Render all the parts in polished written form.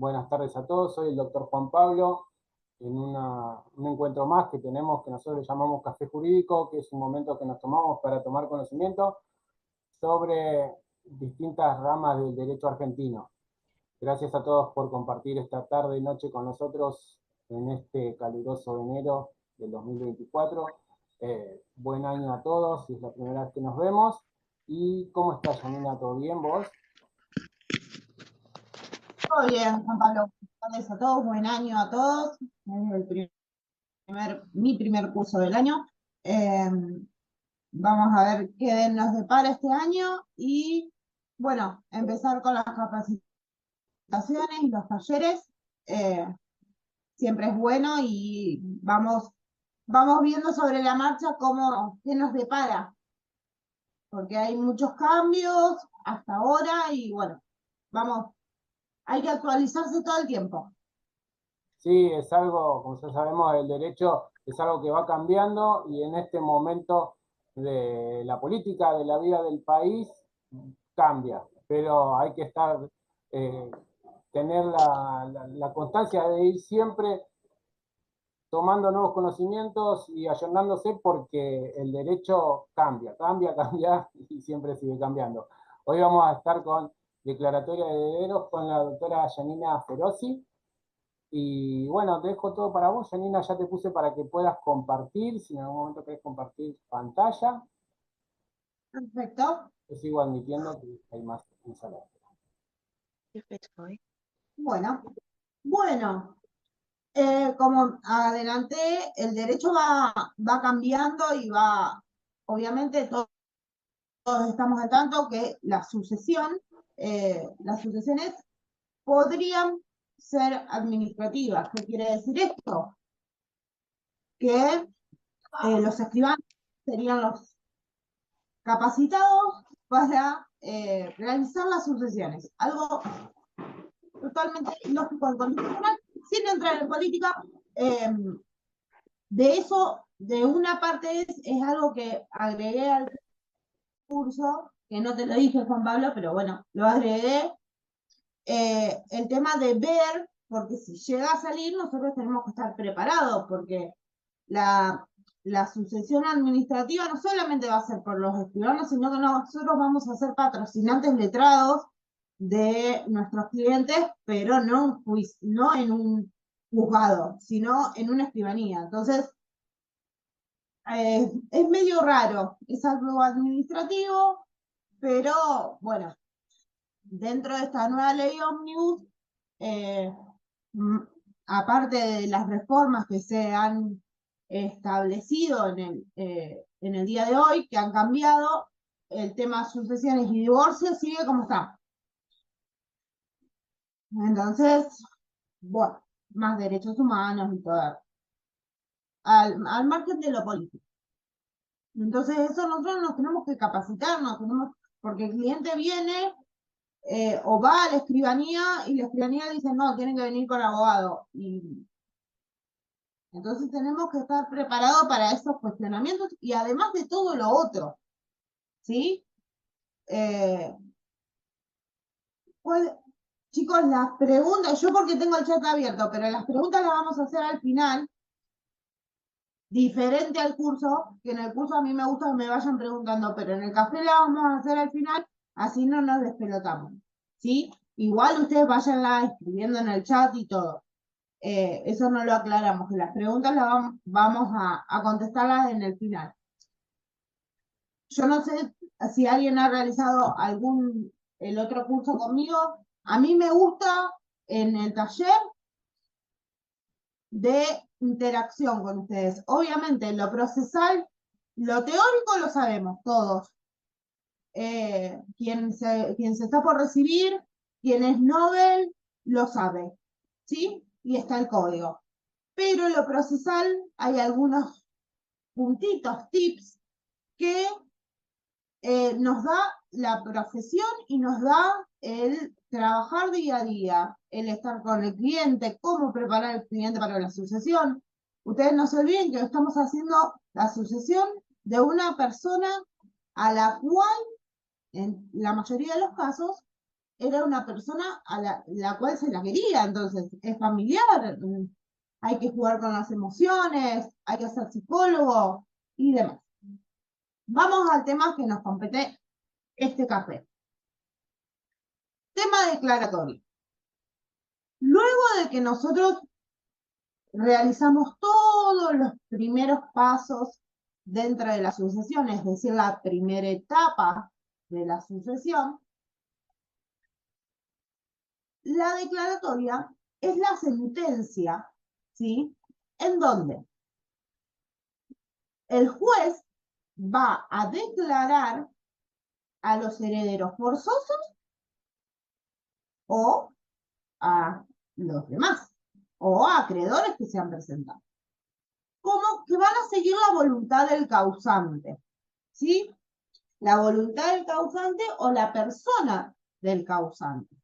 Buenas tardes a todos, soy el doctor Juan Pablo, en un encuentro más que tenemos que nosotros le llamamos Café Jurídico, que es un momento que nos tomamos para tomar conocimiento sobre distintas ramas del derecho argentino. Gracias a todos por compartir esta tarde y noche con nosotros en este caluroso enero del 2024. Buen año a todos, si es la primera vez que nos vemos. ¿Y cómo estás, Janina? ¿Todo bien vos? Todo bien, Juan Pablo. Buenas tardes a todos, buen año a todos. Es mi primer curso del año. Eh, Vamos a ver qué nos depara este año y, bueno, empezar con las capacitaciones y los talleres. Eh, Siempre es bueno y vamos viendo sobre la marcha qué nos depara, porque hay muchos cambios hasta ahora y, bueno, hay que actualizarse todo el tiempo. Sí, es algo, como ya sabemos, el derecho es algo que va cambiando y en este momento de la política, de la vida del país, cambia, pero hay que eh, tener la constancia de ir siempre tomando nuevos conocimientos y ayornándose porque el derecho cambia, cambia, cambia y siempre sigue cambiando. Hoy vamos a estar con declaratoria de herederos con la doctora Janina Ferozi. Y bueno, te dejo todo para vos, Janina, ya te puse para que puedas compartir, si en algún momento querés compartir pantalla, Perfecto. yo sigo admitiendo que hay más ensaladas. Bueno, bueno. Como adelanté, el derecho va cambiando y obviamente todos estamos al tanto que las sucesiones podrían ser administrativas. ¿Qué quiere decir esto? Que los escribanos serían los capacitados para realizar las sucesiones. Algo totalmente lógico y constitucional, sin entrar en política. De eso, de una parte es algo que agregué al curso, que no te lo dije, Juan Pablo, pero bueno, lo agregué. El tema de ver, porque si llega a salir, nosotros tenemos que estar preparados, porque la, la sucesión administrativa no solamente va a ser por los escribanos, sino que nosotros vamos a ser patrocinantes letrados de nuestros clientes, pero no en un juzgado, sino en una escribanía. Entonces, es medio raro, es algo administrativo, pero bueno, dentro de esta nueva ley Omnibus, eh, aparte de las reformas que se han establecido en el día de hoy, que han cambiado, el tema de sucesiones y divorcios sigue como está. Entonces, bueno, más derechos humanos y todo, al margen de lo político. Entonces, eso nosotros nos tenemos que capacitar, porque el cliente viene o va a la escribanía y la escribanía dice, no, tienen que venir con abogado. Y entonces tenemos que estar preparados para esos cuestionamientos y además de todo lo otro, ¿sí? Pues, chicos, las preguntas, yo porque tengo el chat abierto, pero las preguntas las vamos a hacer al final, diferente al curso, que en el curso a mí me gusta que me vayan preguntando, pero en el café la vamos a hacer al final, así no nos despelotamos, ¿sí? Igual ustedes vayanla escribiendo en el chat y todo. Eso no lo aclaramos, que las preguntas las vamos a contestarlas en el final. Yo no sé si alguien ha realizado el otro curso conmigo. A mí me gusta en el taller de interacción con ustedes. Obviamente, lo procesal, lo teórico lo sabemos todos. Quien se está por recibir, quien es Nobel, lo sabe, ¿sí? Y está el código. Pero en lo procesal hay algunos puntitos, tips, que nos da la profesión y nos da el trabajar día a día, el estar con el cliente, cómo preparar al cliente para la sucesión. Ustedes no se olviden que estamos haciendo la sucesión de una persona a la cual, en la mayoría de los casos, era una persona a la cual se la quería, entonces es familiar, hay que jugar con las emociones, hay que ser psicólogo y demás. Vamos al tema que nos compete este café. Tema declaratorio. Luego de que nosotros realizamos todos los primeros pasos dentro de la sucesión, es decir, la primera etapa de la sucesión, la declaratoria es la sentencia, ¿sí? En donde el juez va a declarar a los herederos forzosos o a los demás, o a acreedores que se han presentado. Como que van a seguir la voluntad del causante, ¿sí? La voluntad del causante o la persona del causante.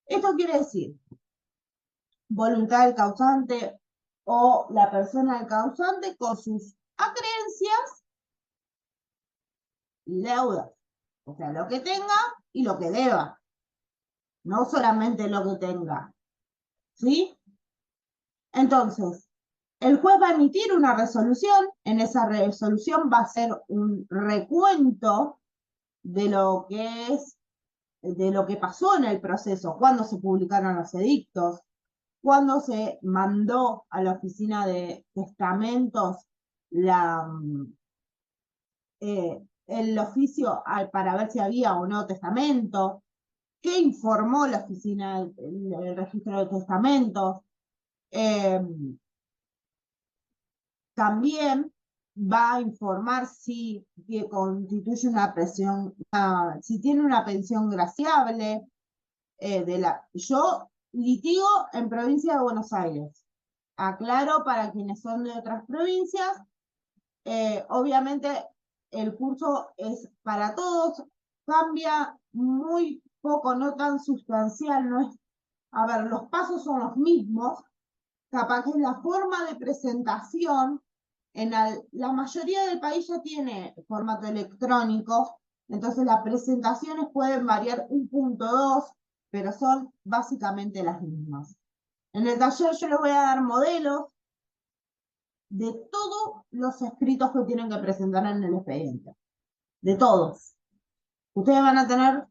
Esto quiere decir, voluntad del causante o la persona del causante con sus acreencias y deudas. O sea, lo que tenga y lo que deba. No solamente lo que tenga. ¿Sí? Entonces, el juez va a emitir una resolución. En esa resolución va a ser un recuento de lo que es, de lo que pasó en el proceso, cuando se publicaron los edictos, cuando se mandó a la oficina de testamentos el oficio para ver si había o no testamento, qué informó la oficina del registro de testamentos. También va a informar si constituye una pensión, si tiene una pensión graciable. Yo litigo en provincia de Buenos Aires. Aclaro para quienes son de otras provincias, obviamente el curso es para todos, cambia muy poco, no tan sustancial, no es, a ver, los pasos son los mismos, capaz que la forma de presentación, la mayoría del país ya tiene formato electrónico, entonces las presentaciones pueden variar 1.2, pero son básicamente las mismas. En el taller yo les voy a dar modelos de todos los escritos que tienen que presentar en el expediente. De todos. Ustedes van a tener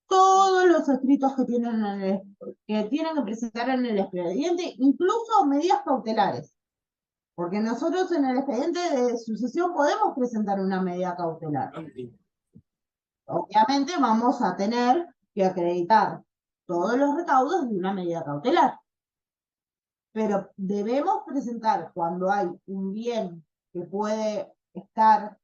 todos los escritos que tienen que presentar en el expediente, incluso medidas cautelares. Porque nosotros en el expediente de sucesión podemos presentar una medida cautelar. Obviamente vamos a tener que acreditar todos los recaudos de una medida cautelar. Pero debemos presentar cuando hay un bien que puede estar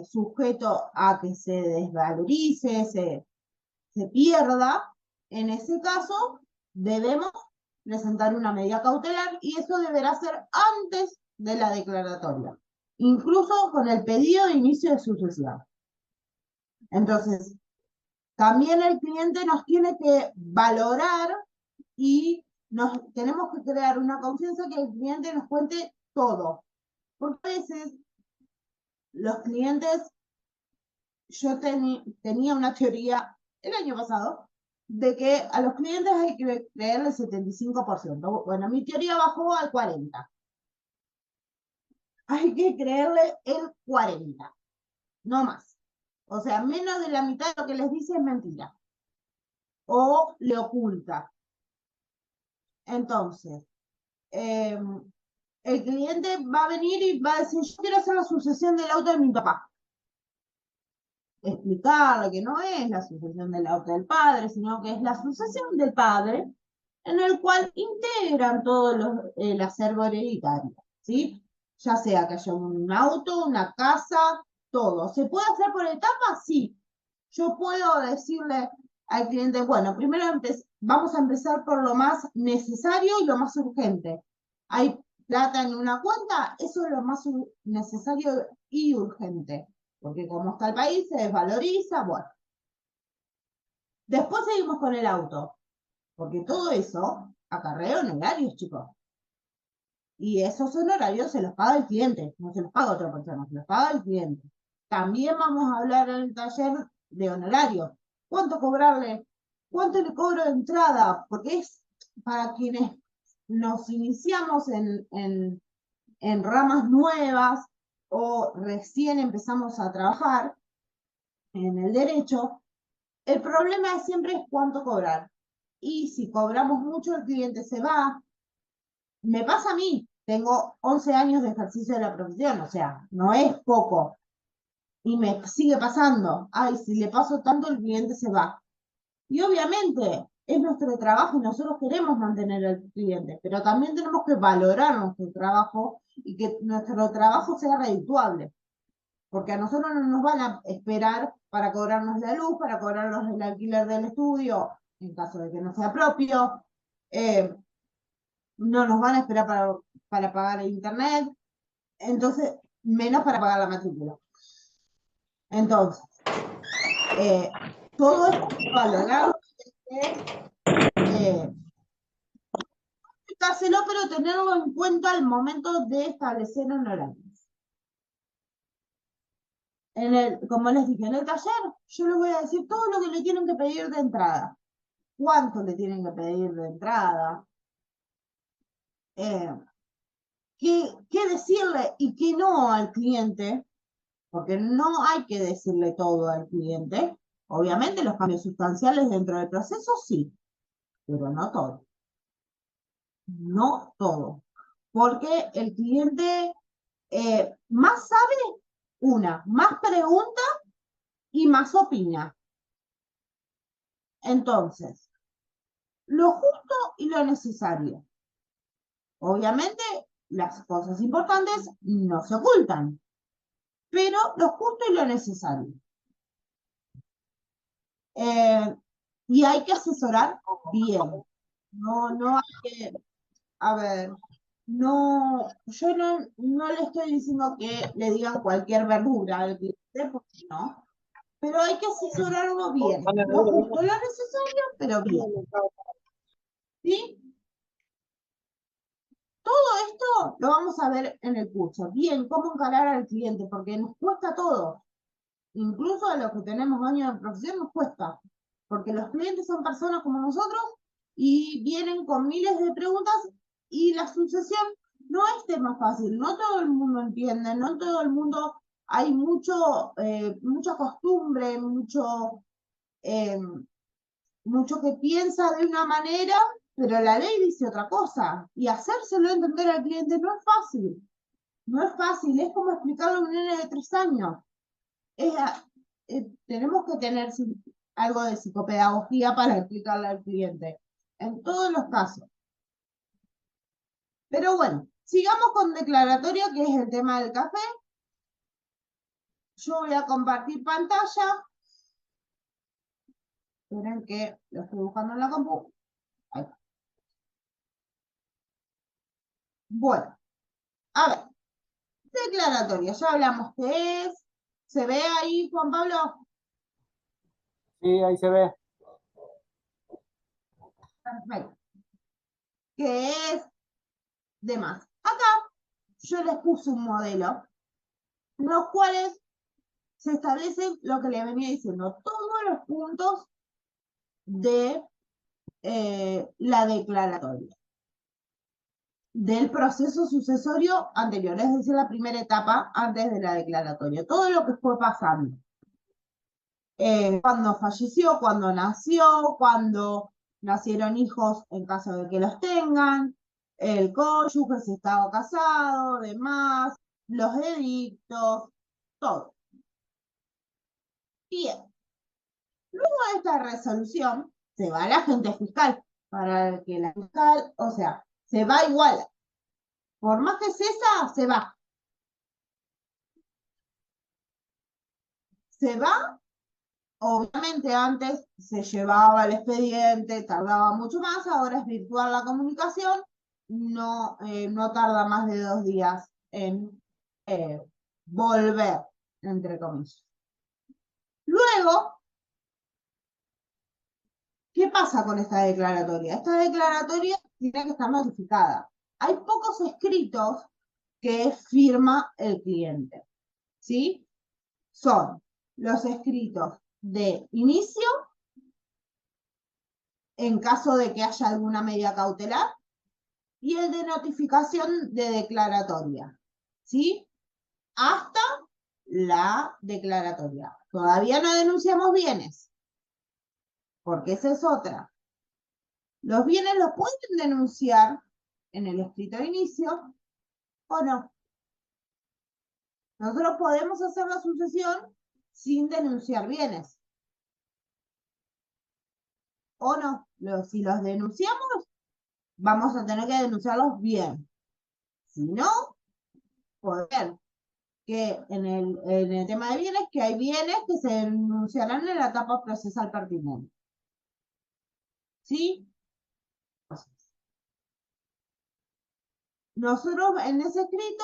sujeto a que se desvalorice, se pierda. En ese caso, debemos presentar una medida cautelar y eso deberá ser antes de la declaratoria, incluso con el pedido de inicio de sucesión. Entonces, también el cliente nos tiene que valorar y tenemos que crear una confianza que el cliente nos cuente todo. Porque a veces los clientes, yo tenía una teoría el año pasado, de que a los clientes hay que creerle el 75%. Bueno, mi teoría bajó al 40%. Hay que creerle el 40%, no más. O sea, menos de la mitad de lo que les dice es mentira. O le oculta. Entonces, el cliente va a venir y va a decir, yo quiero hacer la sucesión del auto de mi papá. Explicarle que no es la sucesión del auto del padre, sino que es la sucesión del padre, en el cual integran todo el acervo hereditario, ¿sí? Ya sea que haya un auto, una casa, todo. ¿Se puede hacer por etapas? Sí. Yo puedo decirle al cliente, bueno, primero vamos a empezar por lo más necesario y lo más urgente. Hay plata en una cuenta, eso es lo más necesario y urgente, porque como está el país, se desvaloriza, bueno. Después seguimos con el auto, porque todo eso acarrea honorarios, chicos. Y esos honorarios se los paga el cliente, no se los paga otra persona, se los paga el cliente. También vamos a hablar en el taller de honorarios. cuánto cobrarle, cuánto le cobro de entrada, porque es para quienes nos iniciamos en ramas nuevas o recién empezamos a trabajar en el derecho, el problema siempre es cuánto cobrar. Y si cobramos mucho, el cliente se va. Me pasa a mí, tengo 11 años de ejercicio de la profesión, o sea, no es poco. Y me sigue pasando. Ay, si le paso tanto, el cliente se va. Y obviamente es nuestro trabajo y nosotros queremos mantener al cliente, pero también tenemos que valorar nuestro trabajo y que nuestro trabajo sea redituable, porque a nosotros no nos van a esperar para cobrarnos la luz, para cobrarnos el alquiler del estudio, en caso de que no sea propio, no nos van a esperar para pagar el internet, entonces, menos para pagar la matrícula. Entonces, todo esto es valorarlo, pero tenerlo en cuenta al momento de establecer un horario. Como les dije, en el taller, yo les voy a decir todo lo que le tienen que pedir de entrada. Cuánto le tienen que pedir de entrada. Qué decirle y qué no al cliente, porque no hay que decirle todo al cliente. Obviamente los cambios sustanciales dentro del proceso sí, pero no todo. No todo. Porque el cliente más sabe más pregunta y más opina. Entonces, lo justo y lo necesario. Obviamente, las cosas importantes no se ocultan, pero lo justo y lo necesario. Y hay que asesorar bien. No hay que, a ver, no, yo no le estoy diciendo que le digan cualquier verdura al cliente, porque no, pero hay que asesorarlo bien. Lo justo, lo necesario, pero bien. ¿Sí? Todo esto lo vamos a ver en el curso. Bien, cómo encarar al cliente, porque nos cuesta todo. Incluso a los que tenemos años de profesión nos cuesta, porque los clientes son personas como nosotros y vienen con miles de preguntas y la sucesión no es tema fácil, no todo el mundo entiende, no todo el mundo, hay mucha costumbre, eh, mucho que piensa de una manera, pero la ley dice otra cosa, y hacérselo entender al cliente no es fácil, no es fácil, es como explicarle a un nene de 3 años. Tenemos que tener algo de psicopedagogía para explicarle al cliente, en todos los casos. Pero bueno, sigamos con declaratoria, que es el tema del café. Yo voy a compartir pantalla. Esperen que lo estoy buscando en la compu. Ahí. Bueno, a ver, declaratoria, ya hablamos qué es. ¿Se ve ahí, Juan Pablo? Sí, ahí se ve. Perfecto. ¿Qué es? Demás. Acá yo les puse un modelo, los cuales se establece lo que le venía diciendo, todos los puntos de la declaratoria, del proceso sucesorio anterior, es decir, la primera etapa antes de la declaratoria, todo lo que fue pasando. Cuando falleció, cuando nació, cuando nacieron hijos en caso de que los tengan, el cónyuge, si estaba casado, demás, los edictos, todo. Bien. Luego de esta resolución, se va la agente fiscal, para que la fiscal, o sea, se va igual. Por más que cesa, se va. Se va, obviamente antes se llevaba el expediente, tardaba mucho más, ahora es virtual la comunicación, no tarda más de 2 días en volver, entre comillas. Luego, ¿qué pasa con esta declaratoria? Esta declaratoria tiene que estar notificada. Hay pocos escritos que firma el cliente, ¿sí? Son los escritos de inicio en caso de que haya alguna medida cautelar, y el de notificación de declaratoria, ¿sí? Hasta la declaratoria. Todavía no denunciamos bienes, porque esa es otra. Los bienes los pueden denunciar en el escrito de inicio o no. Nosotros podemos hacer la sucesión sin denunciar bienes. O no. Si los denunciamos, vamos a tener que denunciarlos bien. Si no, poder que en el tema de bienes, que hay bienes que se denunciarán en la etapa procesal pertinente. ¿Sí? Nosotros en ese escrito,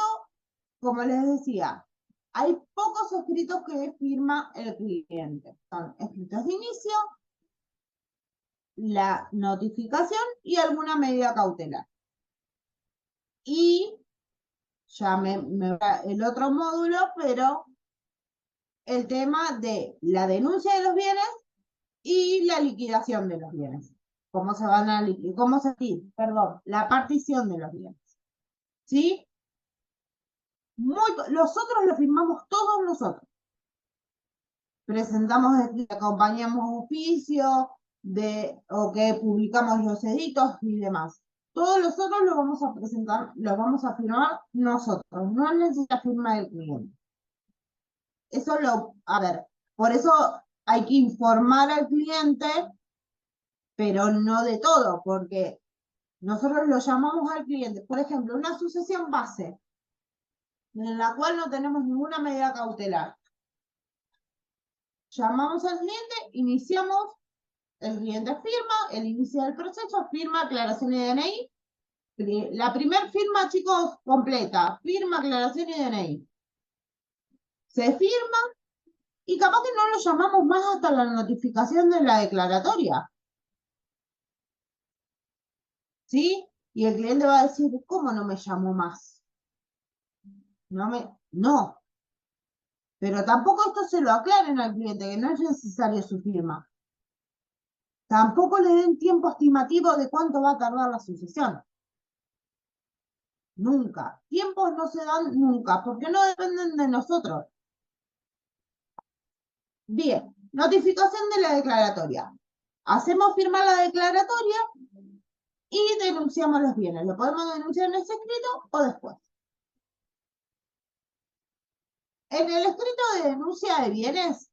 como les decía, hay pocos escritos que firma el cliente. Son escritos de inicio, la notificación y alguna medida cautelar. Y ya me va el otro módulo, pero el tema de la denuncia de los bienes y la liquidación de los bienes. Cómo se van a liquidar, perdón, la partición de los bienes. ¿Sí? Los otros lo firmamos todos nosotros. Presentamos, acompañamos oficio, o que publicamos los editos y demás. Todos los otros los vamos a presentar, los vamos a firmar nosotros, no necesita firma del cliente. A ver, por eso hay que informar al cliente, pero no de todo, porque nosotros lo llamamos al cliente. Por ejemplo, una sucesión base, en la cual no tenemos ninguna medida cautelar. Llamamos al cliente, iniciamos, el cliente firma, el inicio del proceso, firma, aclaración y DNI. La primer firma, chicos, completa, firma, aclaración y DNI. Se firma y capaz que no lo llamamos más hasta la notificación de la declaratoria. ¿Sí? Y el cliente va a decir, ¿cómo no me llamó más? No. Pero tampoco esto se lo aclaren al cliente, que no es necesario su firma. Tampoco le den tiempo estimativo de cuánto va a tardar la sucesión. Nunca. Tiempos no se dan nunca, porque no dependen de nosotros. Bien, notificación de la declaratoria. Hacemos firmar la declaratoria y denunciamos los bienes. Lo podemos denunciar en ese escrito o después. En el escrito de denuncia de bienes,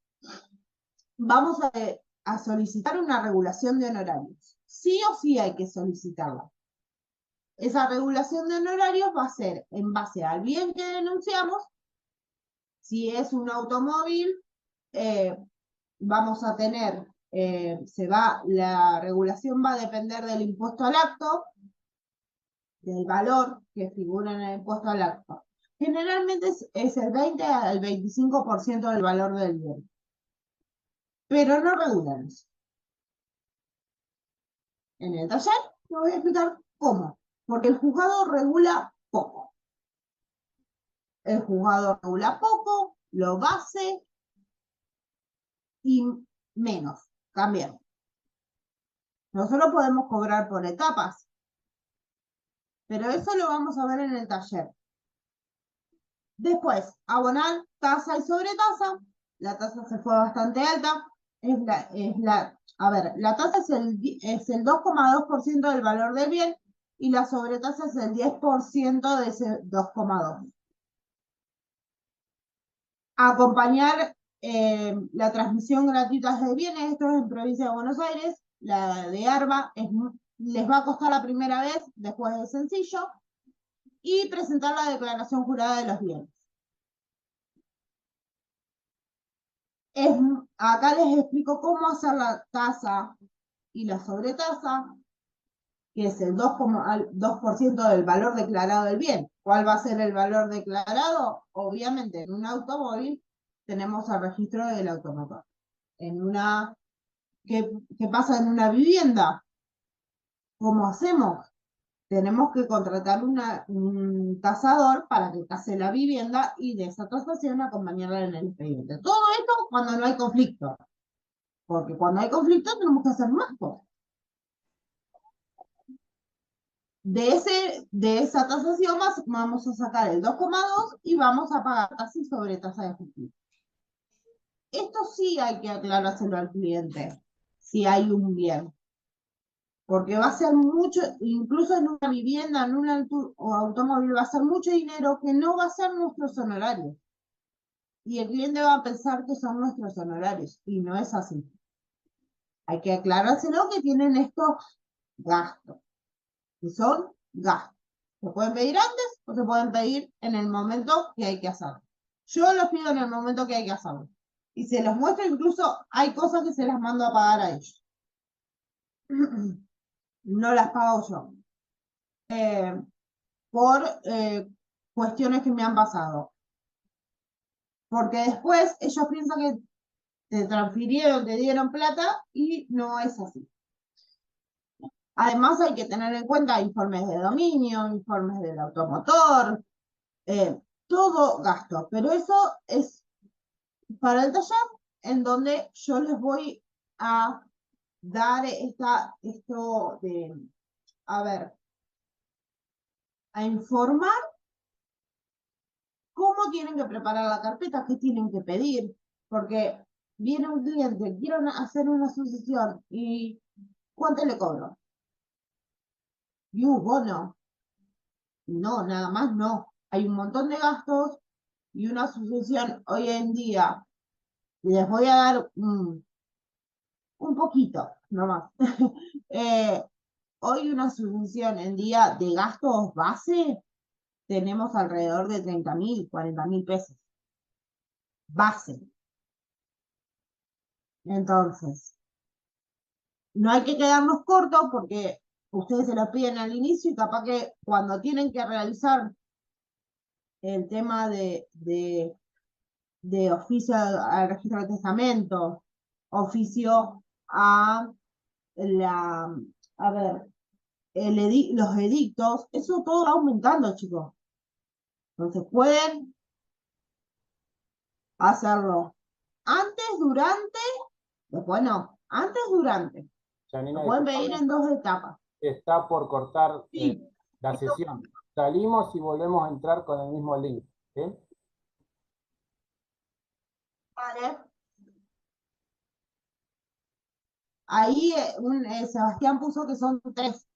vamos a solicitar una regulación de honorarios. Sí o sí hay que solicitarla. Esa regulación de honorarios va a ser en base al bien que denunciamos. Si es un automóvil, vamos a tener, la regulación va a depender del impuesto al acto, del valor que figura en el impuesto al acto. Generalmente es el 20 al 25% del valor del bien. Pero no regulan eso. En el taller te voy a explicar cómo. Porque el juzgado regula poco. El juzgado regula poco, lo base y menos, también. Nosotros podemos cobrar por etapas, pero eso lo vamos a ver en el taller. Después, abonar tasa y sobretasa. La tasa se fue bastante alta. La tasa es el 2,2% del valor del bien y la sobretasa es el 10% de ese 2,2%. Acompañar la transmisión gratuita de bienes, esto es en provincia de Buenos Aires, la de ARBA, les va a costar la primera vez, después es sencillo, y presentar la declaración jurada de los bienes. Acá les explico cómo hacer la tasa y la sobretasa, que es el 2% del valor declarado del bien. ¿Cuál va a ser el valor declarado? Obviamente, en un automóvil tenemos el registro del automotor. ¿Qué pasa en una vivienda? ¿Cómo hacemos? Tenemos que contratar un tasador para que tase la vivienda y de esa tasación acompañarla en el expediente. Todo esto cuando no hay conflicto. Porque cuando hay conflicto tenemos que hacer más cosas. de esa tasación vamos a sacar el 2,2 y vamos a pagar casi sobre tasa de efectivo. Esto sí hay que aclarárselo al cliente, si hay un bien. Porque va a ser mucho, incluso en una vivienda, en un automóvil, va a ser mucho dinero que no va a ser nuestros honorarios. Y el cliente va a pensar que son nuestros honorarios, y no es así. Hay que aclarárselo que tienen estos gastos, que son gastos. Se pueden pedir antes o se pueden pedir en el momento que hay que hacerlo. Yo los pido en el momento que hay que hacerlo. Y se los muestro, incluso hay cosas que se las mando a pagar a ellos. No las pago yo. Por cuestiones que me han pasado. Porque después ellos piensan que te transfirieron, te dieron plata y no es así. Además hay que tener en cuenta informes de dominio, informes del automotor, todo gasto. Pero eso es para el taller en donde yo les voy a dar esto de, a ver, a informar cómo tienen que preparar la carpeta, qué tienen que pedir, porque viene un cliente, quiero hacer una sucesión y ¿cuánto le cobro? Y un bono. No, nada más no. Hay un montón de gastos y una sucesión hoy en día, les voy a dar un poquito, nomás. Hoy una sucesión en día de gastos base tenemos alrededor de 30.000, 40.000 pesos. Base. Entonces, no hay que quedarnos cortos porque ustedes se lo piden al inicio y capaz que cuando tienen que realizar el tema de oficio al registro de testamento, oficio a la, a ver, los edictos, eso todo va aumentando, chicos. Entonces pueden hacerlo antes, durante, después no, antes, durante. Janina, Lo pueden pedir en 2 etapas. está por cortar Sí, la sesión. Salimos y volvemos a entrar con el mismo link. ¿Sí? vale. Ahí Sebastián puso que son 3.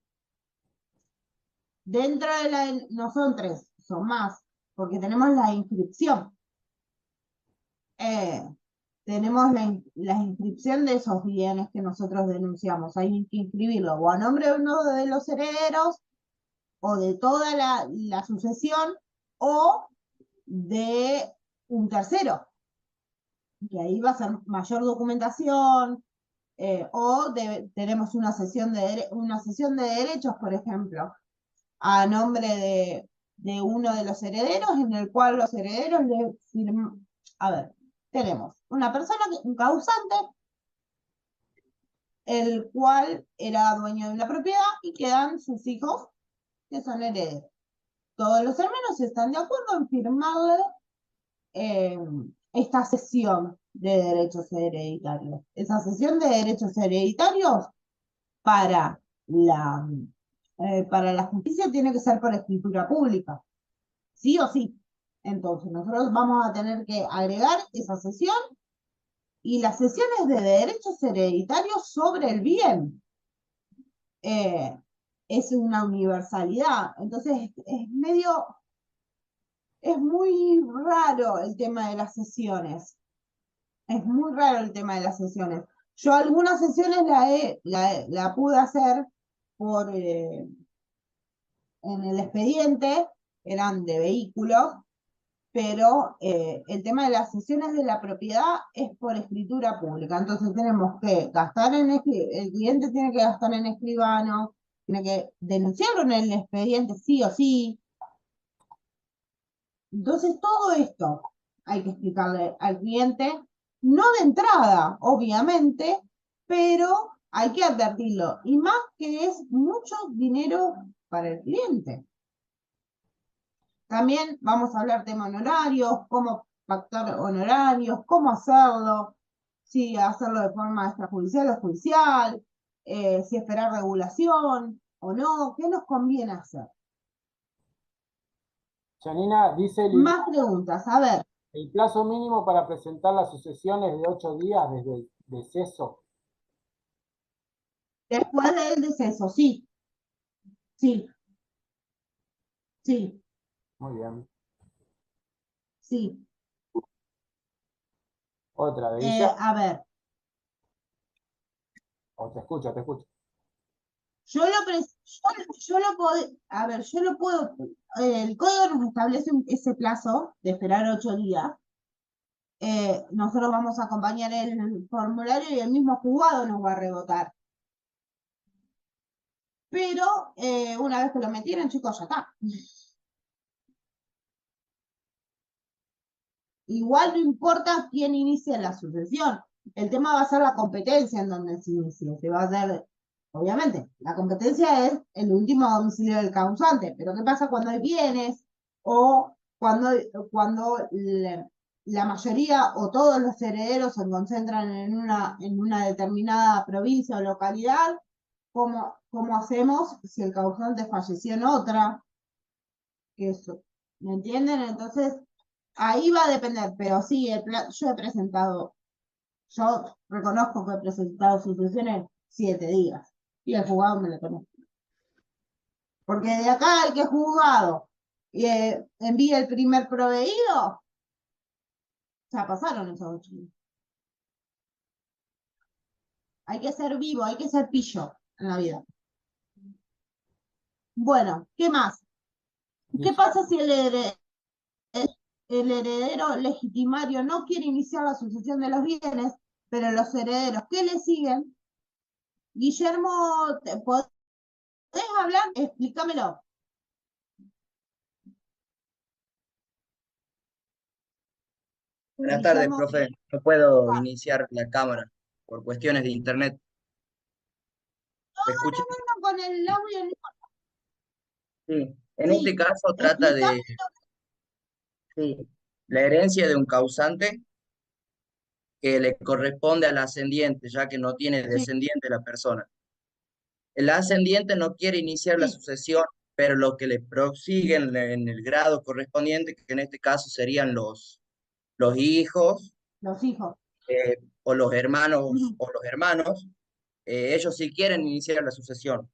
Dentro de no son 3, son más, porque tenemos la inscripción. Eh, tenemos la inscripción de esos bienes que nosotros denunciamos. Hay que inscribirlo o a nombre de uno de los herederos, o de toda la sucesión, o de un tercero. Y ahí va a ser mayor documentación, o tenemos una sesión de derechos, por ejemplo, a nombre de uno de los herederos, en el cual los herederos le firman. A ver, tenemos una persona, un causante, el cual era dueño de una propiedad y quedan sus hijos que son herederos. Todos los hermanos están de acuerdo en firmarle esta cesión de derechos hereditarios. Esa cesión de derechos hereditarios para para la justicia tiene que ser por escritura pública, sí o sí. Entonces, nosotros vamos a tener que agregar esa cesión y las cesiones de derechos hereditarios sobre el bien. Es una universalidad. Entonces, es muy raro el tema de las sesiones. Es muy raro el tema de las sesiones. Yo algunas sesiones la pude hacer por en el expediente, eran de vehículos, pero el tema de las sesiones de la propiedad es por escritura pública. Entonces tenemos que gastar el cliente tiene que gastar en escribano, tiene que denunciarlo en el expediente sí o sí. Entonces todo esto hay que explicarle al cliente, no de entrada, obviamente, pero hay que advertirlo. Y más que es mucho dinero para el cliente. También vamos a hablar tema honorarios, cómo pactar honorarios, cómo hacerlo, si hacerlo de forma extrajudicial o judicial, si esperar regulación. o no? ¿Qué nos conviene hacer? Janina dice Más preguntas, a ver, el plazo mínimo para presentar la sucesión es de 8 días desde el deceso. después del deceso, sí, sí, sí, Muy bien. sí. Otra de ella. A ver, O te escucho, te escucho. yo lo puedo, a ver, yo lo puedo, el código nos establece ese plazo de esperar 8 días. Nosotros vamos a acompañar el formulario y el mismo juzgado nos va a rebotar. Pero una vez que lo metieron, chicos, ya está. Igual no importa quién inicie la sucesión. El tema va a ser la competencia en donde se inicie. Se va a hacer, obviamente, la competencia es el último domicilio del causante. Pero ¿qué pasa cuando hay bienes o cuando la mayoría o todos los herederos se concentran en una determinada provincia o localidad? ¿Cómo hacemos si el causante falleció en otra? Eso, ¿me entienden? Entonces, ahí va a depender, pero sí, yo reconozco que he presentado sucesiones 7 días y el juzgado me lo conoce. Porque de acá el que es juzgado y envía el primer proveído, ya pasaron esos 8 días. Hay que ser vivo, hay que ser pillo en la vida. Bueno, ¿qué más? ¿Qué pasa si el heredero legitimario no quiere iniciar la sucesión de los bienes, pero los herederos que le siguen? Guillermo, ¿podés hablar? Explícamelo. Buenas tardes, Guillermo, profe. No puedo iniciar la cámara por cuestiones de internet. ¿Se escucha? no, con el audio, Sí. En sí, este caso trata explícame. de sí, la herencia de un causante que le corresponde al ascendiente, ya que no tiene Sí, descendiente la persona. El ascendiente no quiere iniciar la sí, sucesión, pero lo que le prosigue en el grado correspondiente, que en este caso serían los hijos los hijos. o los hermanos Ujú. ellos sí quieren iniciar la sucesión,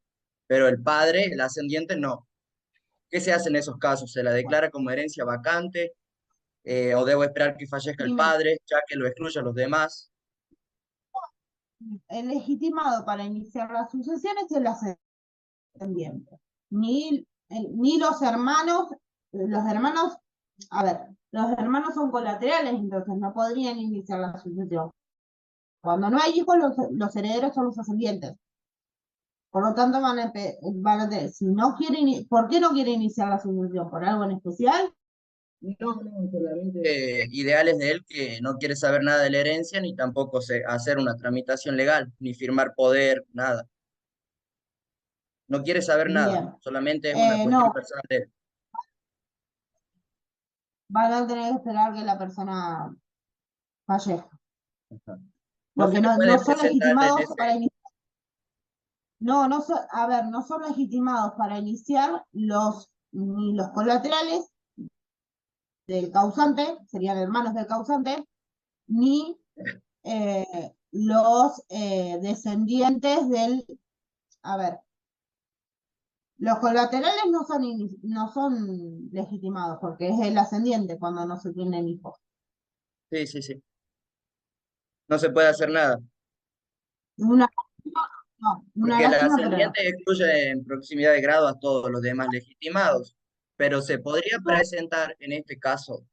pero el padre, el ascendiente, no. ¿Qué se hace en esos casos? ¿Se la declara como herencia vacante o debo esperar que fallezca el Primero, padre, ya que lo excluya a los demás? el legitimado para iniciar la sucesión es el ascendiente. Ni los hermanos, a ver, los hermanos son colaterales, entonces no podrían iniciar la sucesión. Cuando no hay hijos, los herederos son los ascendientes. Por lo tanto, van a tener, si no quieren, ¿por qué no quiere iniciar la sucesión? ¿Por algo en especial? No, solamente ideales de él que no quiere saber nada de la herencia, ni tampoco hacer una tramitación legal, ni firmar poder, nada. No quiere saber nada, Bien. solamente es una cuestión No, personal de él. van a tener que esperar que la persona fallezca. Ajá. No se Porque le no puede son presentar en legitimados para ese... iniciar. No, a ver, no son legitimados para iniciar ni los colaterales del causante, serían hermanos del causante, ni los descendientes a ver, los colaterales no son legitimados porque es el ascendiente cuando no se tienen hijos. Sí, sí, sí. No se puede hacer nada. Una, no, una Porque el lástima, pero no. ascendiente excluye en proximidad de grado a todos los demás legitimados, pero se podría presentar en este caso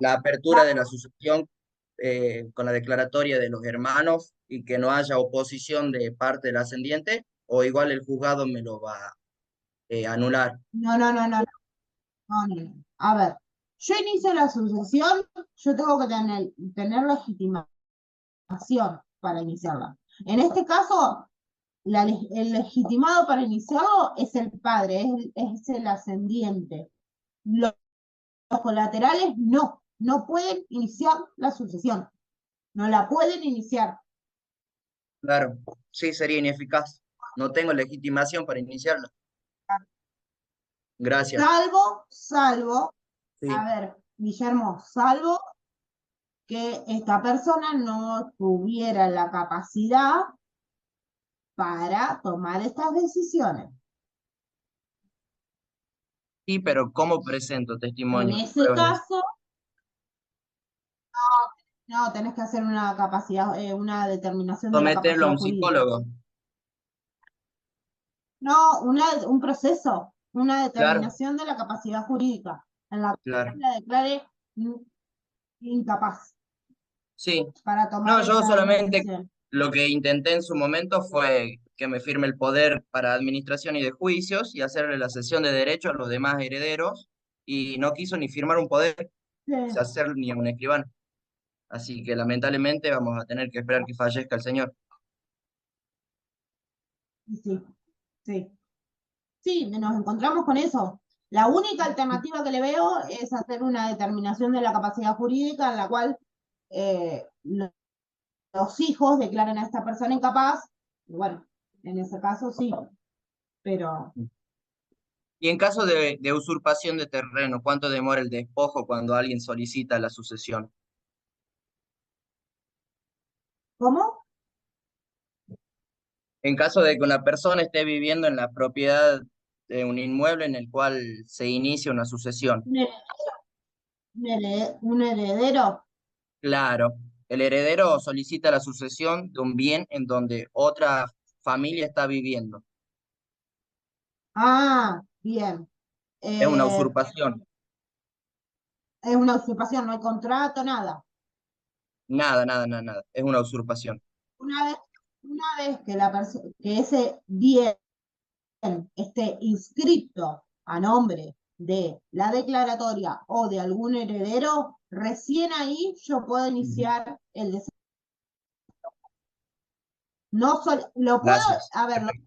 la apertura de la sucesión con la declaratoria de los hermanos y que no haya oposición de parte del ascendiente, o igual el juzgado me lo va a anular. No, no, no, no, no, no, no. A ver, yo inicio la sucesión, yo tengo que tener legitimación para iniciarla. En este caso, el legitimado para iniciarlo es el padre, es el ascendiente. Los colaterales no pueden iniciar la sucesión, no la pueden iniciar. Claro, sí, sería ineficaz. No tengo legitimación para iniciarla. Gracias. Salvo, Sí. a ver, Guillermo, salvo que esta persona no tuviera la capacidad para tomar estas decisiones. Sí, pero ¿cómo presento En testimonio? ese caso, no, tenés que hacer una capacidad, una determinación de la Someterlo a capacidad un jurídica. psicólogo. No, un proceso, una Claro, determinación de la capacidad jurídica, en la claro. cual la declare incapaz Sí. para No, tomar yo esa solamente decisión. lo que intenté en su momento fue que me firme el poder para administración y de juicios y hacerle la cesión de derechos a los demás herederos y no quiso ni firmar un poder, Sí, o sea, hacer ni un escribano. Así que lamentablemente vamos a tener que esperar que fallezca el señor. sí, sí. Sí, nos encontramos con eso. La única alternativa que le veo es hacer una determinación de la capacidad jurídica en la cual los hijos declaren a esta persona incapaz. Y bueno, en ese caso sí, pero Y en caso de usurpación de terreno, ¿cuánto demora el despojo cuando alguien solicita la sucesión? ¿cómo? En caso de que una persona esté viviendo en la propiedad de un inmueble en el cual se inicia una sucesión. Un un heredero. Claro, el heredero solicita la sucesión de un bien en donde otra familia está viviendo. Ah, bien. Es una Eh, usurpación. es una usurpación, no hay contrato, nada. Nada, nada, nada, nada. Es una usurpación. Una vez, una vez que, que ese bien esté inscrito a nombre de la declaratoria o de algún heredero, recién ahí yo puedo Ujú. iniciar el desarrollo. No lo puedo, Gracias. a ver, Perfecto.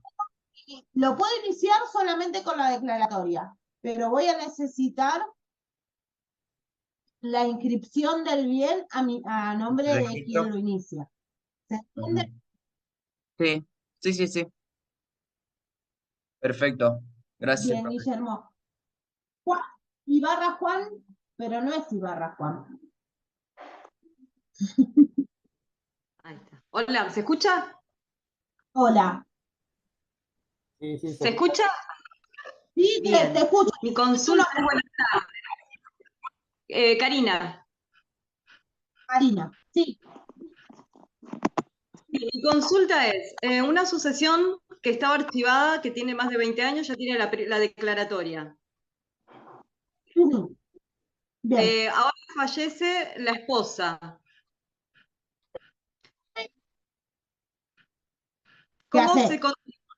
lo puedo iniciar solamente con la declaratoria, pero voy a necesitar la inscripción del bien a nombre de quien Registro. lo inicia. ¿Se Ujú. entiende? Sí, sí, sí, sí. Perfecto. Gracias, Bien, profe. Guillermo. Juan, Ibarra Juan, pero no es Ibarra Juan. Ahí está. Hola, ¿se escucha? Hola. Sí, sí, ¿Se escucha? Sí, te Bien. escucho. Mi consulta es buena. Karina, Marina. Sí. mi consulta es, una sucesión que estaba archivada, que tiene más de 20 años, ya tiene la declaratoria. Bien. Ahora fallece la esposa. ¿Qué ¿Cómo hace?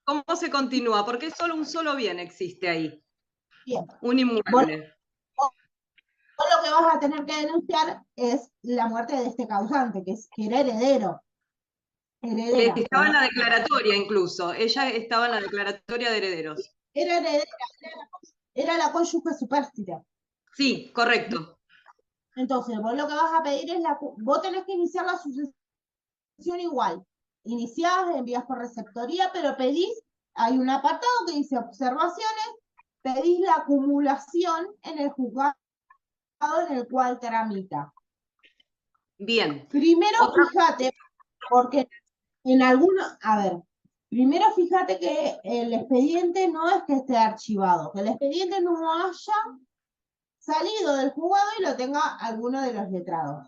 cómo se continúa? Porque solo un solo bien existe ahí, Bien. un Vos, inmueble. vos lo que vas a tener que denunciar es la muerte de este causante, que era heredero. Que Heredera, estaba en perdón. la declaratoria incluso. Ella estaba en la declaratoria de herederos. Era heredera, era la cónyuge supérstite. Sí, correcto. Entonces, vos lo que vas a pedir es vos tenés que iniciar la sucesión igual. Iniciás, envías por receptoría, pero pedís, hay un apartado que dice observaciones, pedís la acumulación en el juzgado en el cual tramita. Bien. Primero fíjate, porque en algunos, a ver, primero fíjate que el expediente no es que esté archivado, que el expediente no haya salido del juzgado y lo tenga alguno de los letrados.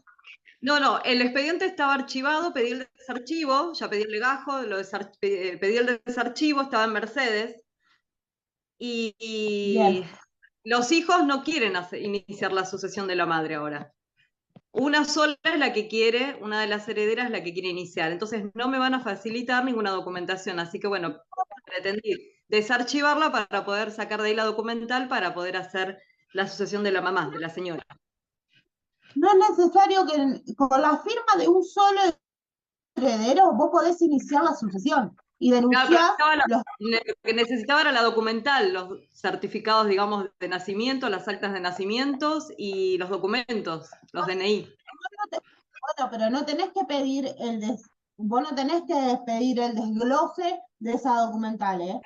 No, no, el expediente estaba archivado, pedí el desarchivo, ya pedí el legajo, pedí el desarchivo, estaba en Mercedes, y Bien, los hijos no quieren iniciar la sucesión de la madre ahora. Una sola es la que quiere, una de las herederas es la que quiere iniciar, entonces no me van a facilitar ninguna documentación, así que bueno, pretendí desarchivarla para poder sacar de ahí la documental para poder hacer la sucesión de la mamá, de la señora. no es necesario que con la firma de un solo heredero vos podés iniciar la sucesión y Claro, pero denunciar lo que necesitaba era la documental, los certificados, digamos, de nacimiento, las actas de nacimientos y los documentos, los DNI. Bueno, pero no tenés que pedir vos no tenés que pedir el desglose de esa documental, ¿eh?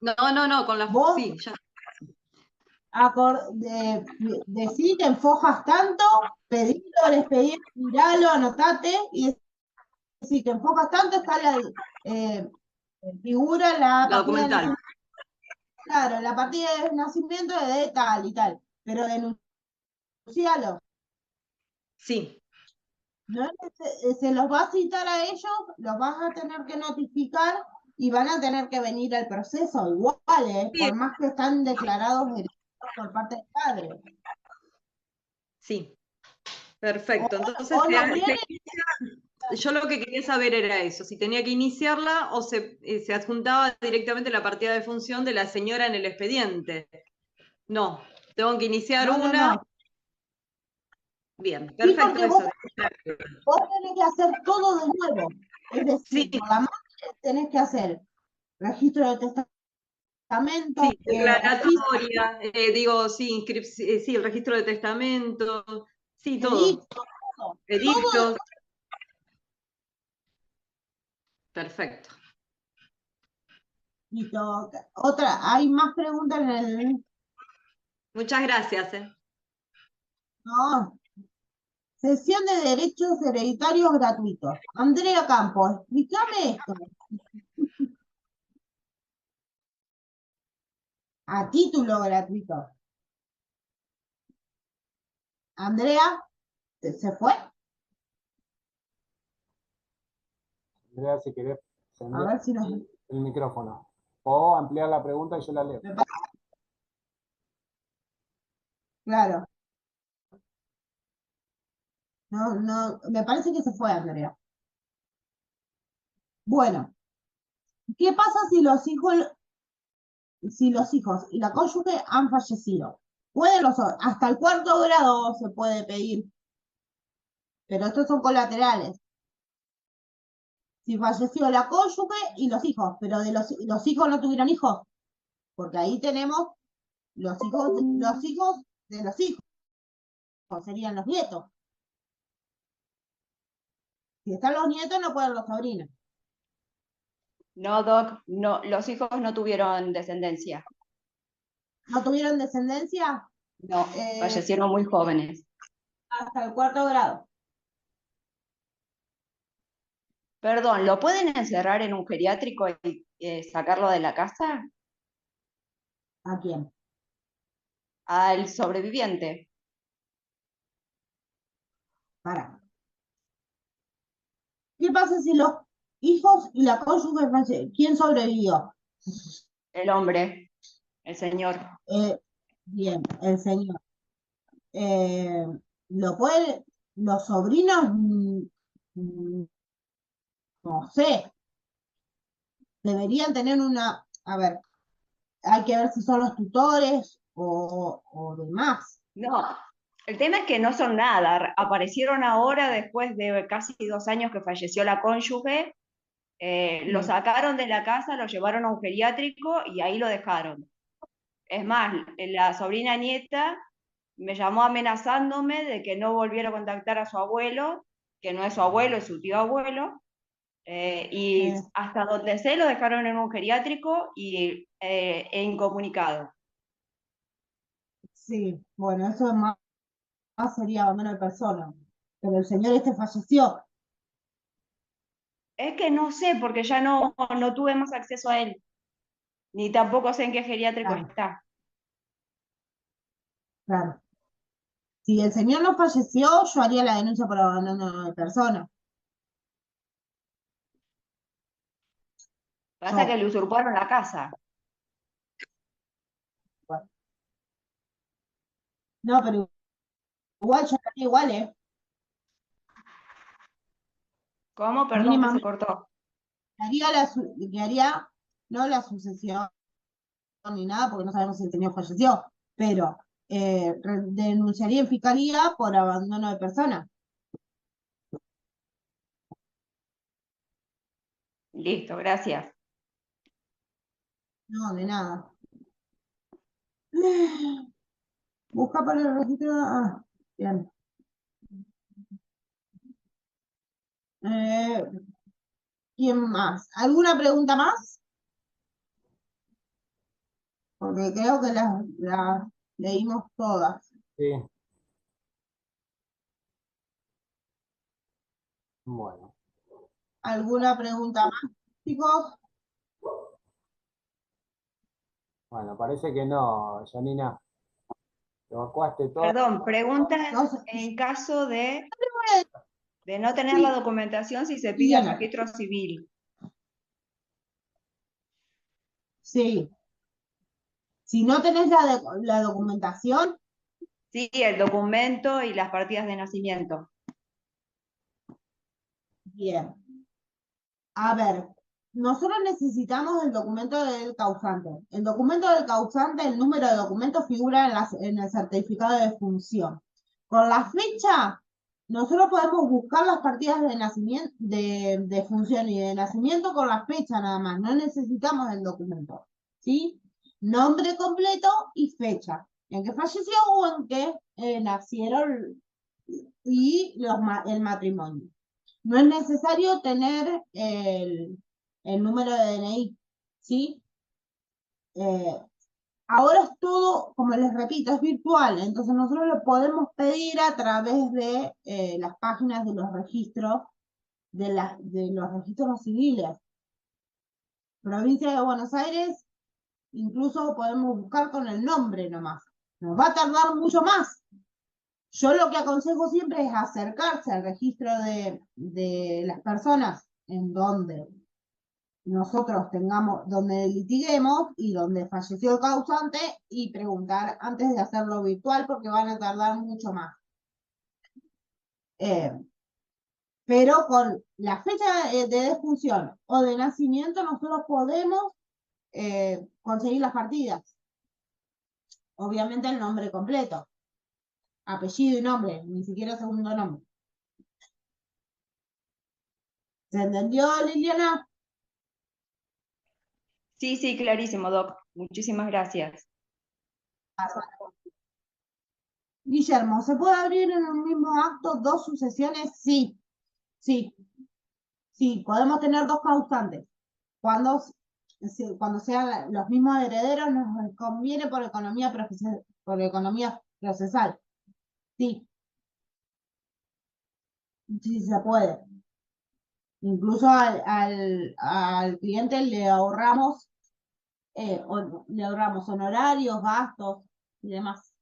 No, con la... Vos Sí, ya. decí, te enfojas tanto, pedilo al expediente, miralo, anotate, y si te enfocas tanto, está figura la La partida de documental. nacimiento. Claro, la partida de nacimiento es de tal y tal, pero denuncialo. Sí, No es que se los va a citar a ellos, los vas a tener que notificar y van a tener que venir al proceso, igual, sí, por más que están declarados herederos por parte del padre. sí. Perfecto. Entonces, O no vienen, yo lo que quería saber era eso, si tenía que iniciarla o se adjuntaba directamente la partida de función de la señora en el expediente. No, tengo que iniciar una. no. Bien, Sí, perfecto porque eso. vos tenés que hacer todo de nuevo. Es decir, Sí, por la madre tenés que hacer registro de testamento, sí, oficio, declaratoria, digo, sí, sí, el registro de testamento, sí, todo. edicto, todo. Edictos. Perfecto. Listo. Otra, hay más preguntas en el... Muchas gracias. No. Sesión de derechos hereditarios gratuitos. Andrea Campos, explícame esto. A título gratuito. Andrea, ¿se fue? Andrea, si querés, A ver si nos... el micrófono. O ampliar la pregunta y yo la leo. Claro. No, me parece que se fue, Andrea. Bueno, ¿qué pasa si los hijos y la cónyuge han fallecido? Hasta el cuarto grado se puede pedir, pero estos son colaterales. Si falleció la cónyuge y los hijos, pero los hijos no tuvieron hijos, porque ahí tenemos los hijos de los hijos, serían los nietos. Si están los nietos, no pueden los sobrinos. No, Doc, no, los hijos no tuvieron descendencia. ¿No tuvieron descendencia? No, fallecieron muy jóvenes. Hasta el cuarto grado. Perdón, ¿lo pueden encerrar en un geriátrico y sacarlo de la casa? ¿A quién? Al sobreviviente. Para. ¿Qué pasa si los hijos y la cónyuge fallecen? ¿Quién sobrevivió? El hombre, el señor. Bien, el señor. Eh, los sobrinos, mm, no sé, deberían tener a ver, hay que ver si son los tutores o demás. No, el tema es que no son nada. Aparecieron ahora después de casi 2 años que falleció la cónyuge. Lo sacaron de la casa, lo llevaron a un geriátrico y ahí lo dejaron. Es más, la sobrina nieta me llamó amenazándome de que no volviera a contactar a su abuelo, que no es su abuelo, es su tío abuelo, y hasta donde sé lo dejaron en un geriátrico e incomunicado. Sí, bueno, eso es más sería abandono de persona. Pero el señor este falleció. Es que no sé, porque ya no tuve más acceso a él, ni tampoco sé en qué geriátrico Claro, está. claro. Si el señor no falleció, yo haría la denuncia por abandono de persona. Pasa que Yo, le usurparon la casa. bueno. No, pero igual yo haría igual, ¿eh? ¿Cómo? Perdón que se Mínimamente cortó. haría, no la sucesión ni nada, porque no sabemos si el señor falleció, pero denunciaría en fiscalía por abandono de persona. Listo, gracias. No, de nada. Busca para el registro. Ah, bien. ¿Quién más? ¿Alguna pregunta más? Porque creo que las leímos todas. Sí, bueno. ¿Alguna pregunta más, chicos? Bueno, parece que no, Janina. Evacuaste todo. Perdón, pregunta No sé. en caso de no tener Sí. la documentación, si se pide el Bien. registro civil. Sí. Si no tenés la documentación, Sí, el documento y las partidas de nacimiento. bien. A ver, nosotros necesitamos el documento del causante. El documento del causante, el número de documento figura en el certificado de defunción. Con la fecha, nosotros podemos buscar las partidas de nacimiento, de función y de nacimiento con la fecha nada más. No necesitamos el documento. ¿Sí? Nombre completo y fecha. En que falleció o en que nacieron y el matrimonio. No es necesario tener el número de DNI, ¿sí? Ahora es todo, como les repito, es virtual, entonces nosotros lo podemos pedir a través de las páginas de los registros, de los registros civiles. Provincia de Buenos Aires, incluso podemos buscar con el nombre nomás. Nos va a tardar mucho más. Yo lo que aconsejo siempre es acercarse al registro de las personas en donde nosotros tengamos, donde litiguemos y donde falleció el causante y preguntar antes de hacerlo virtual porque van a tardar mucho más. Pero con la fecha de defunción o de nacimiento nosotros podemos conseguir las partidas. Obviamente el nombre completo, apellido y nombre, ni siquiera segundo nombre. ¿Se entendió, Liliana? Sí, sí, clarísimo, Doc. Muchísimas gracias. Guillermo, ¿se puede abrir en un mismo acto dos sucesiones? Sí, sí, sí, podemos tener dos causantes. Cuando sean los mismos herederos, nos conviene por economía procesal. Sí, sí se puede. Incluso al cliente le ahorramos honorarios, gastos y demás.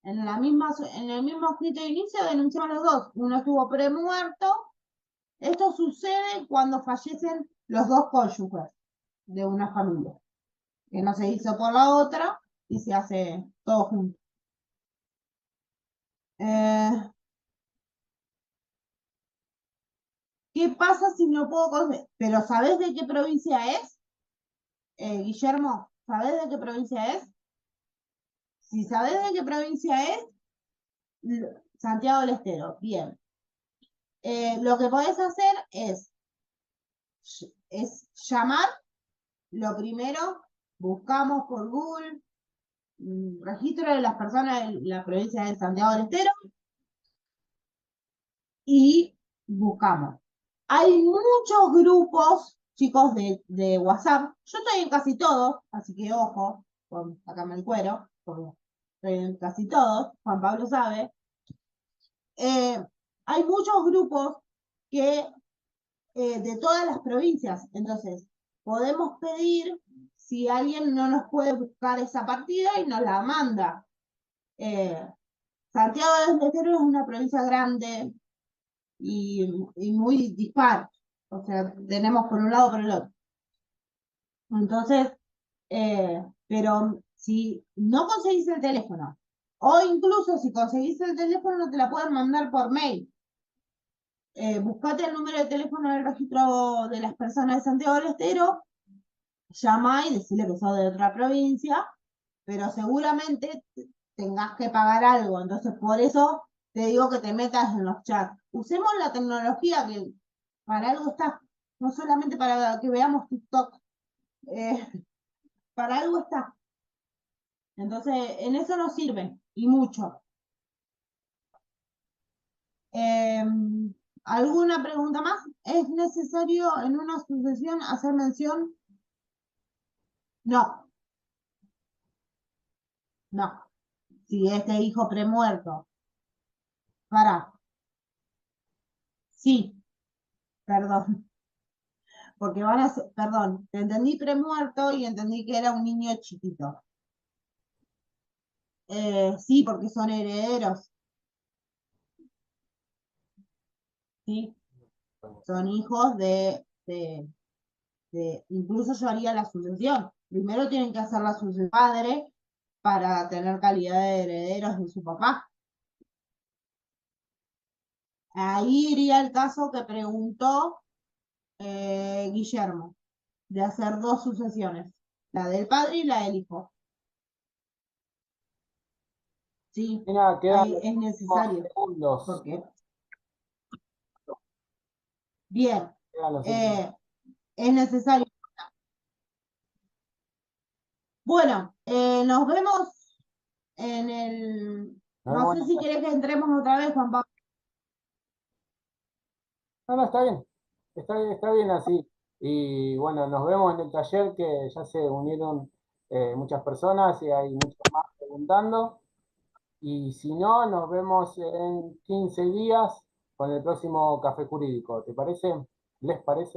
En el mismo escrito de inicio denunciamos los dos. Uno estuvo premuerto. Esto sucede cuando fallecen los dos cónyuges de una familia, que no se hizo por la otra y se hace todo junto. ¿Qué pasa si no puedo conseguir? ¿Pero sabés de qué provincia es? Guillermo, ¿sabés de qué provincia es? Si sabés de qué provincia es, Santiago del Estero, bien. Lo que podés hacer es llamar, lo primero, buscamos por Google, registro de las personas de la provincia de Santiago del Estero y buscamos. Hay muchos grupos, chicos, de WhatsApp. Yo estoy en casi todos, así que ojo, con sacarme el cuero, porque estoy en casi todos, Juan Pablo sabe. Hay muchos grupos que de todas las provincias, entonces podemos pedir si alguien no nos puede buscar esa partida y nos la manda. Santiago del Estero es una provincia grande y muy dispar, o sea, tenemos por un lado por el otro. Entonces, pero si no conseguís el teléfono, o incluso si conseguís el teléfono, no te la pueden mandar por mail. Buscate el número de teléfono del registro de las personas de Santiago del Estero, llama y decirle que sos de otra provincia, pero seguramente tengas que pagar algo. Entonces, por eso te digo que te metas en los chats. Usemos la tecnología que para algo está, no solamente para que veamos TikTok, para algo está. Entonces, en eso nos sirve, y mucho. ¿Alguna pregunta más? ¿Es necesario en una sucesión hacer mención? No, no. Si este hijo premuerto. Para. Sí, perdón. Porque van a ser, perdón, te entendí premuerto y entendí que era un niño chiquito. Sí, porque son herederos. Sí, son hijos incluso yo haría la sucesión. Primero tienen que hacer la sucesión padre para tener calidad de herederos de su papá. Ahí iría el caso que preguntó Guillermo, de hacer dos sucesiones, la del padre y la del hijo. Sí, Mira, quedan ahí los es últimos necesario. segundos. Porque, bien, Quedan los últimos. es necesario. Bueno, nos vemos en el. Nos No vemos sé en si la- querés que entremos otra vez, Juan Pablo. No, no, está bien. Está bien así. Y bueno, nos vemos en el taller que ya se unieron muchas personas y hay muchos más preguntando. Y si no, nos vemos en 15 días con el próximo Café Jurídico. ¿Te parece? ¿Les parece?